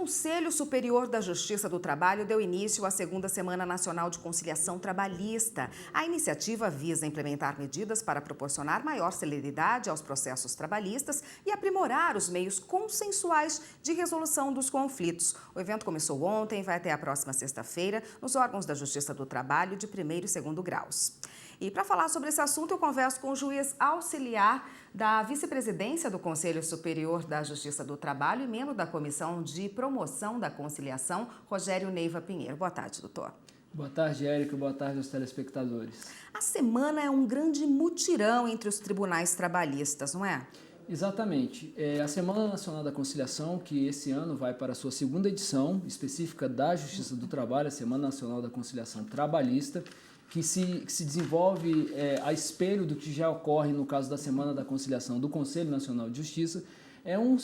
Conselho Superior da Justiça do Trabalho deu início à segunda Semana Nacional de Conciliação Trabalhista. A iniciativa visa implementar medidas para proporcionar maior celeridade aos processos trabalhistas e aprimorar os meios consensuais de resolução dos conflitos. O evento começou ontem e vai até a próxima sexta-feira nos órgãos da Justiça do Trabalho de primeiro e segundo graus. E para falar sobre esse assunto, eu converso com o juiz auxiliar da vice-presidência do Conselho Superior da Justiça do Trabalho e membro da Comissão de Promoção da Conciliação, Rogério Neiva Pinheiro. Boa tarde, doutor. Boa tarde, Érica. Boa tarde aos telespectadores. A semana é um grande mutirão entre os tribunais trabalhistas, não é? Exatamente. A Semana Nacional da Conciliação, que esse ano vai para a sua segunda edição, específica da Justiça do Trabalho, a Semana Nacional da Conciliação Trabalhista, que se desenvolve a espelho do que já ocorre no caso da Semana da Conciliação do Conselho Nacional de Justiça. É um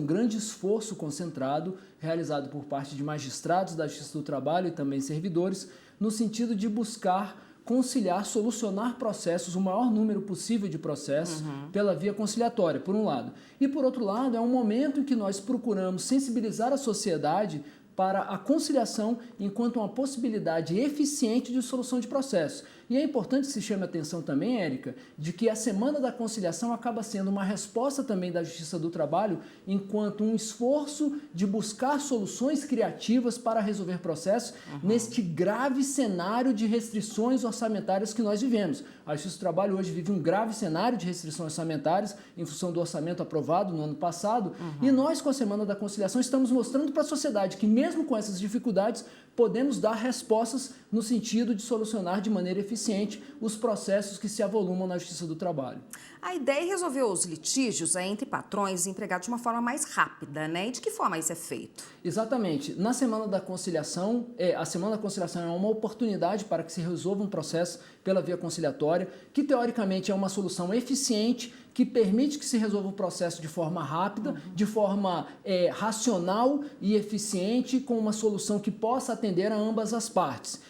grande esforço concentrado, realizado por parte de magistrados da Justiça do Trabalho e também servidores, no sentido de buscar conciliar, solucionar processos, o maior número possível de processos, pela via conciliatória, por um lado. E, por outro lado, é um momento em que nós procuramos sensibilizar a sociedade para a conciliação enquanto uma possibilidade eficiente de solução de processos. E é importante que se chame a atenção também, Érica, de que a Semana da Conciliação acaba sendo uma resposta também da Justiça do Trabalho enquanto um esforço de buscar soluções criativas para resolver processos neste grave cenário de restrições orçamentárias que nós vivemos. A Justiça do Trabalho hoje vive um grave cenário de restrições orçamentárias em função do orçamento aprovado no ano passado e nós, com a Semana da Conciliação, estamos mostrando para a sociedade que mesmo com essas dificuldades, podemos dar respostas no sentido de solucionar de maneira eficiente os processos que se avolumam na Justiça do Trabalho. A ideia é resolver os litígios entre patrões e empregados de uma forma mais rápida, né? E de que forma isso é feito? Exatamente. Na Semana da Conciliação, a Semana da Conciliação é uma oportunidade para que se resolva um processo pela via conciliatória, que teoricamente é uma solução eficiente, que permite que se resolva o processo de forma rápida, de forma racional e eficiente, com uma solução que possa atender a ambas as partes.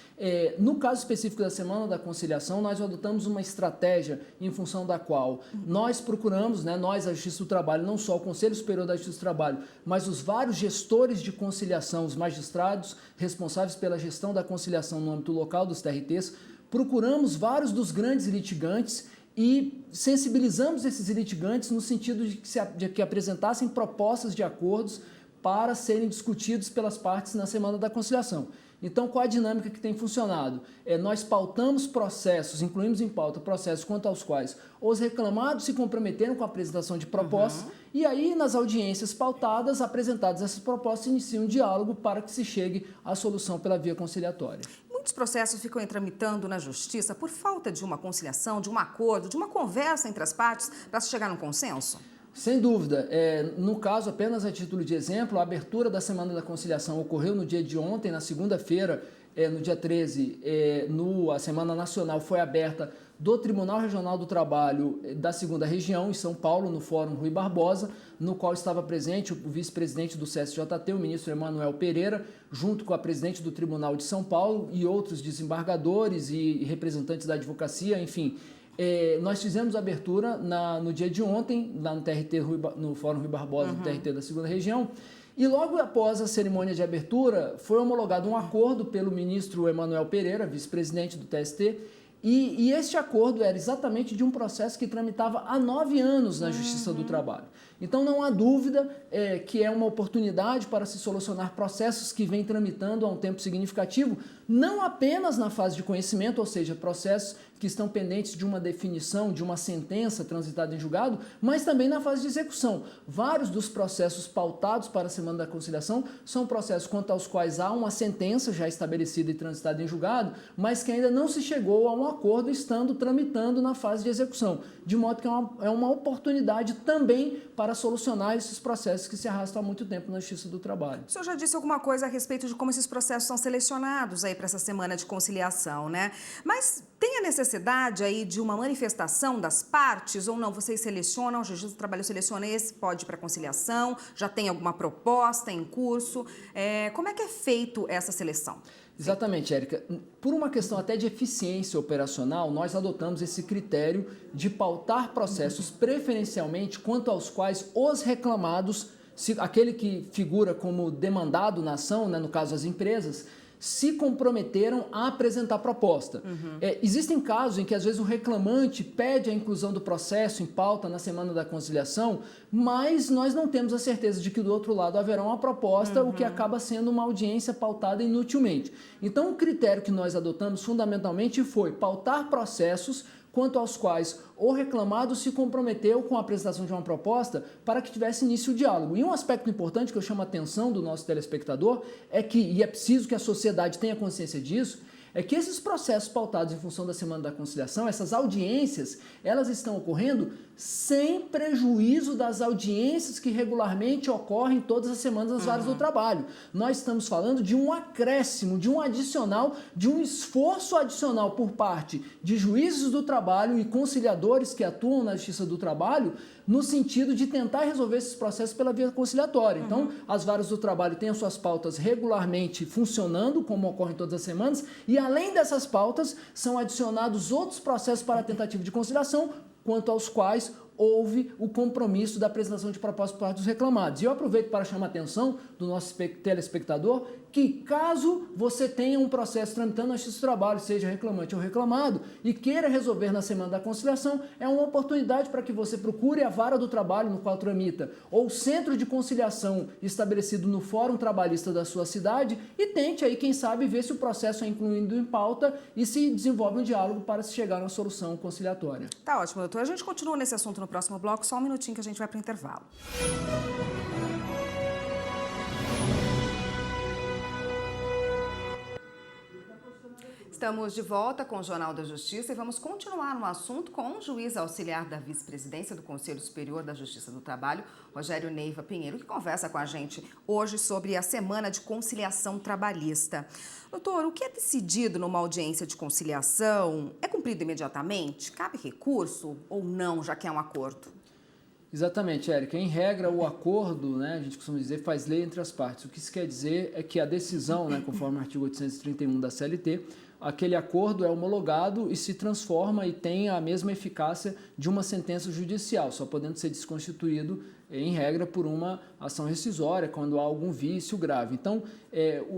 No caso específico da Semana da Conciliação, nós adotamos uma estratégia em função da qual nós procuramos, nós, a Justiça do Trabalho, não só o Conselho Superior da Justiça do Trabalho, mas os vários gestores de conciliação, os magistrados responsáveis pela gestão da conciliação no âmbito local dos TRTs, procuramos vários dos grandes litigantes e sensibilizamos esses litigantes no sentido de que apresentassem propostas de acordos para serem discutidos pelas partes na Semana da Conciliação. Então, qual a dinâmica que tem funcionado? Nós pautamos processos, incluímos em pauta processos quanto aos quais os reclamados se comprometeram com a apresentação de propostas e aí, nas audiências pautadas, apresentadas essas propostas, inicia um diálogo para que se chegue à solução pela via conciliatória. Muitos processos ficam tramitando na Justiça por falta de uma conciliação, de um acordo, de uma conversa entre as partes para se chegar a um consenso? Sem dúvida. No caso, apenas a título de exemplo, a abertura da Semana da Conciliação ocorreu no dia de ontem, na segunda-feira, no dia 13, a Semana Nacional foi aberta do Tribunal Regional do Trabalho da 2ª Região, em São Paulo, no Fórum Rui Barbosa, no qual estava presente o vice-presidente do CSJT, o ministro Emanuel Pereira, junto com a presidente do Tribunal de São Paulo e outros desembargadores e representantes da advocacia, enfim. Nós fizemos a abertura no dia de ontem, lá no TRT, no Fórum Rui Barbosa, do TRT da 2ª Região, e logo após a cerimônia de abertura foi homologado um acordo pelo ministro Emanuel Pereira, vice-presidente do TST, e este acordo era exatamente de um processo que tramitava há 9 anos na Justiça do Trabalho. Então não há dúvida que é uma oportunidade para se solucionar processos que vêm tramitando há um tempo significativo, não apenas na fase de conhecimento, ou seja, processos que estão pendentes de uma definição, de uma sentença transitada em julgado, mas também na fase de execução. Vários dos processos pautados para a Semana da Conciliação são processos quanto aos quais há uma sentença já estabelecida e transitada em julgado, mas que ainda não se chegou a um acordo estando tramitando na fase de execução. De modo que é uma oportunidade também para solucionar esses processos que se arrastam há muito tempo na Justiça do Trabalho. O senhor já disse alguma coisa a respeito de como esses processos são selecionados aí para essa Semana de Conciliação, né? Mas tem a necessidade aí de uma manifestação das partes ou não? Vocês selecionam, a Justiça do Trabalho seleciona esse, pode ir para conciliação, já tem alguma proposta em curso? Como é que é feito essa seleção? Exatamente, Érica. Por uma questão até de eficiência operacional, nós adotamos esse critério de pautar processos preferencialmente quanto aos quais os reclamados aquele que figura como demandado na ação, né, no caso as empresas, se comprometeram a apresentar proposta. Existem casos em que às vezes o reclamante pede a inclusão do processo em pauta na semana da conciliação, mas nós não temos a certeza de que do outro lado haverá uma proposta, o que acaba sendo uma audiência pautada inutilmente. Então o critério que nós adotamos fundamentalmente foi pautar processos quanto aos quais o reclamado se comprometeu com a apresentação de uma proposta para que tivesse início o diálogo. E um aspecto importante que eu chamo a atenção do nosso telespectador é que, e é preciso que a sociedade tenha consciência disso, é que esses processos pautados em função da Semana da Conciliação, essas audiências, elas estão ocorrendo sem prejuízo das audiências que regularmente ocorrem todas as semanas nas varas do trabalho. Nós estamos falando de um acréscimo, de um adicional, de um esforço adicional por parte de juízes do trabalho e conciliadores que atuam na Justiça do Trabalho, no sentido de tentar resolver esses processos pela via conciliatória. Então, as varas do trabalho têm as suas pautas regularmente funcionando, como ocorre todas as semanas, e além dessas pautas, são adicionados outros processos para a tentativa de conciliação, quanto aos quais houve o compromisso da apresentação de propostas por parte dos reclamados. E eu aproveito para chamar a atenção do nosso telespectador que, caso você tenha um processo tramitando na Justiça do Trabalho, seja reclamante ou reclamado, e queira resolver na Semana da Conciliação, é uma oportunidade para que você procure a vara do trabalho no qual tramita, ou o centro de conciliação estabelecido no Fórum Trabalhista da sua cidade, e tente aí, quem sabe, ver se o processo é incluído em pauta e se desenvolve um diálogo para se chegar a uma solução conciliatória. Tá ótimo, doutor. A gente continua nesse assunto no próximo bloco, só um minutinho que a gente vai para o intervalo. Estamos de volta com o Jornal da Justiça e vamos continuar no assunto com o juiz auxiliar da vice-presidência do Conselho Superior da Justiça do Trabalho, Rogério Neiva Pinheiro, que conversa com a gente hoje sobre a Semana de Conciliação Trabalhista. Doutor, o que é decidido numa audiência de conciliação é cumprido imediatamente? Cabe recurso ou não, já que é um acordo? Exatamente, Érica. Em regra, o acordo, né, a gente costuma dizer, faz lei entre as partes. O que isso quer dizer é que a decisão, né, conforme o artigo 831 da CLT, aquele acordo é homologado e se transforma e tem a mesma eficácia de uma sentença judicial, só podendo ser desconstituído, em regra, por uma ação rescisória, quando há algum vício grave. Então,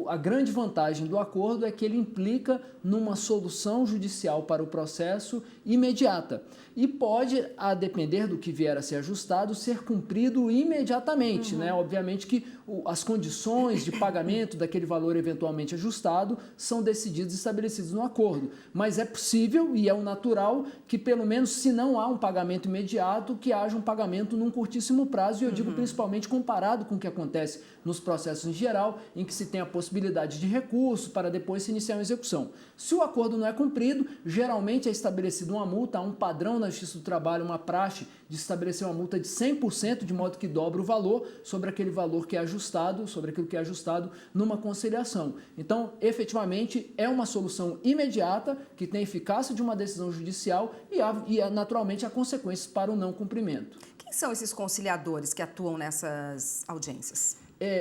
a grande vantagem do acordo é que ele implica numa solução judicial para o processo imediata e pode, a depender do que vier a ser ajustado, ser cumprido imediatamente, né? Obviamente que as condições de pagamento daquele valor eventualmente ajustado são decididas e estabelecidas no acordo, mas é possível e é o natural que, pelo menos, se não há um pagamento imediato, que haja um pagamento num curtíssimo prazo, e eu digo principalmente comparado com o que acontece nos processos em geral, em que se tem a possibilidade de recurso para depois se iniciar uma execução. Se o acordo não é cumprido, geralmente é estabelecida uma multa, há um padrão na Justiça do Trabalho, uma praxe de estabelecer uma multa de 100%, de modo que dobra o valor sobre aquele valor que é ajustado, sobre aquilo que é ajustado numa conciliação. Então, efetivamente, é uma solução imediata, que tem eficácia de uma decisão judicial e naturalmente, há consequências para o não cumprimento. Quem são esses conciliadores que atuam nessas audiências?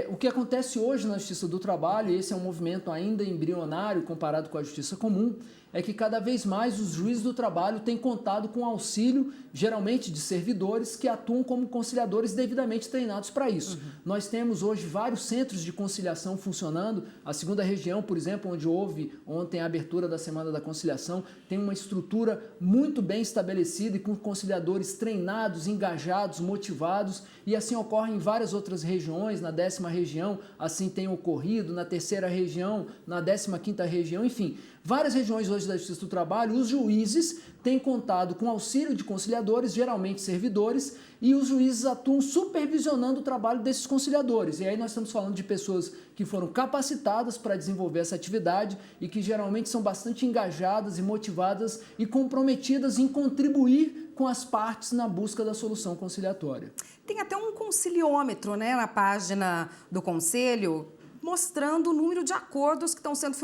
O que acontece hoje na Justiça do Trabalho, e esse é um movimento ainda embrionário comparado com a Justiça Comum, é que cada vez mais os juízes do trabalho têm contado com auxílio, geralmente de servidores, que atuam como conciliadores devidamente treinados para isso. Nós temos hoje vários centros de conciliação funcionando. A 2ª Região, por exemplo, onde houve ontem a abertura da Semana da Conciliação, tem uma estrutura muito bem estabelecida e com conciliadores treinados, engajados, motivados, e assim ocorre em várias outras regiões. Na 10ª Região, assim tem ocorrido, na 3ª Região, na 15ª Região, enfim. Várias regiões hoje da Justiça do Trabalho, os juízes têm contado com auxílio de conciliadores, geralmente servidores, e os juízes atuam supervisionando o trabalho desses conciliadores. E aí nós estamos falando de pessoas que foram capacitadas para desenvolver essa atividade e que geralmente são bastante engajadas e motivadas e comprometidas em contribuir com as partes na busca da solução conciliatória. Tem até um conciliômetro, né, na página do Conselho, mostrando o número de acordos que estão sendo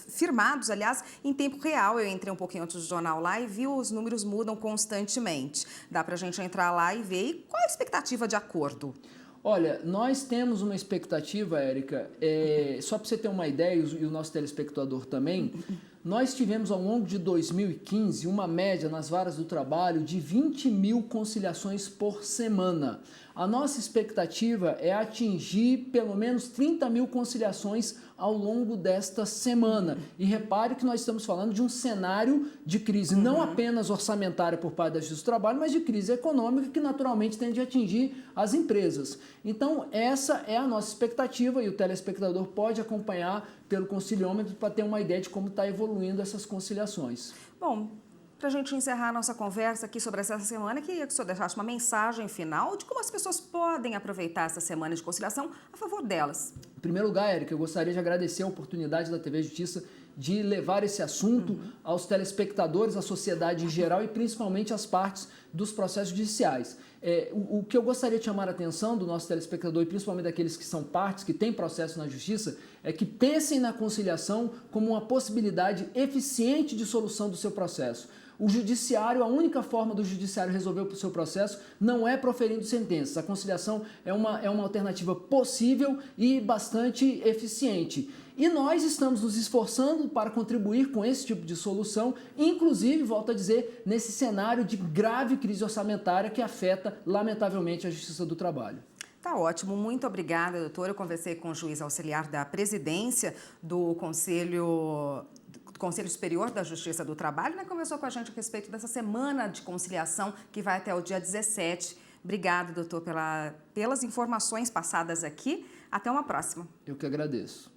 firmados, aliás, em tempo real. Eu entrei um pouquinho antes do jornal lá e vi os números mudam constantemente. Dá para a gente entrar lá e ver. E qual é a expectativa de acordo? Olha, nós temos uma expectativa, Érica, só para você ter uma ideia, e o nosso telespectador também, nós tivemos ao longo de 2015 uma média nas varas do trabalho de 20 mil conciliações por semana. A nossa expectativa é atingir pelo menos 30 mil conciliações ao longo desta semana. E repare que nós estamos falando de um cenário de crise não apenas orçamentária por parte da Justiça do Trabalho, mas de crise econômica que naturalmente tende a atingir as empresas. Então, essa é a nossa expectativa e o telespectador pode acompanhar pelo conciliômetro para ter uma ideia de como está evoluindo essas conciliações. Bom, para a gente encerrar a nossa conversa aqui sobre essa semana, queria que o senhor deixasse uma mensagem final de como as pessoas podem aproveitar essa semana de conciliação a favor delas. Em primeiro lugar, Érica, eu gostaria de agradecer a oportunidade da TV Justiça de levar esse assunto aos telespectadores, à sociedade em geral e principalmente às partes dos processos judiciais. O que eu gostaria de chamar a atenção do nosso telespectador e principalmente daqueles que são partes, que têm processo na Justiça, é que pensem na conciliação como uma possibilidade eficiente de solução do seu processo. O judiciário, a única forma do judiciário resolver o seu processo não é proferindo sentenças. A conciliação é uma alternativa possível e bastante eficiente. E nós estamos nos esforçando para contribuir com esse tipo de solução, inclusive, volto a dizer, nesse cenário de grave crise orçamentária que afeta, lamentavelmente, a Justiça do Trabalho. Tá ótimo, muito obrigada, doutor. Eu conversei com o juiz auxiliar da presidência do Conselho Superior da Justiça do Trabalho, né? Conversou com a gente a respeito dessa semana de conciliação que vai até o dia 17. Obrigada, doutor, pelas informações passadas aqui. Até uma próxima. Eu que agradeço.